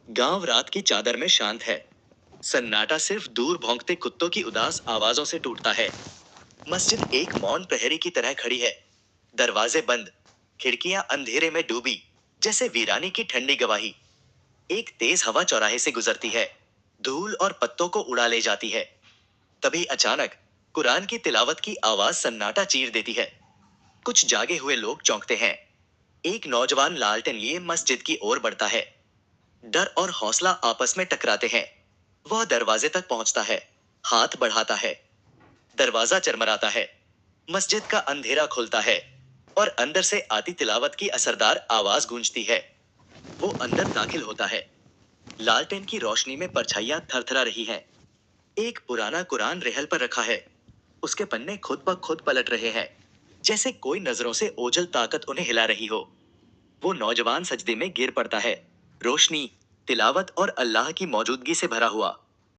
गांव रात की चादर में शांत है। सन्नाटा सिर्फ दूर भौंकते कुत्तों की उदास आवाजों से टूटता है। मस्जिद एक मौन प्रहरी की तरह खड़ी है। दरवाजे बंद, खिड़कियां अंधेरे में डूबी, जैसे वीरानी की ठंडी गवाही। एक तेज हवा चौराहे से गुजरती है, धूल और पत्तों को उड़ा ले जाती है। तभी अचानक कुरान की तिलावत की आवाज सन्नाटा चीर देती है। कुछ जागे हुए लोग चौंकते हैं। एक नौजवान लालटेन लिए मस्जिद की ओर बढ़ता है। डर और हौसला आपस में टकराते हैं। वह दरवाजे तक पहुंचता है, हाथ बढ़ाता है। दरवाजा चरमराता है। मस्जिद का अंधेरा खुलता है और अंदर से आती तिलावत की असरदार आवाज गूंजती है। वो अंदर दाखिल होता है। लालटेन की रोशनी में परछाइयां थरथरा रही हैं। एक पुराना कुरान रेहल पर रखा है। उसके पन्ने खुद ब खुद पलट रहे हैं, जैसे कोई नजरों से ओझल ताकत उन्हें हिला रही हो। वो नौजवान सजदे में गिर पड़ता है। रोशनी, तिलावत और अल्लाह की मौजूदगी से भरा हुआ।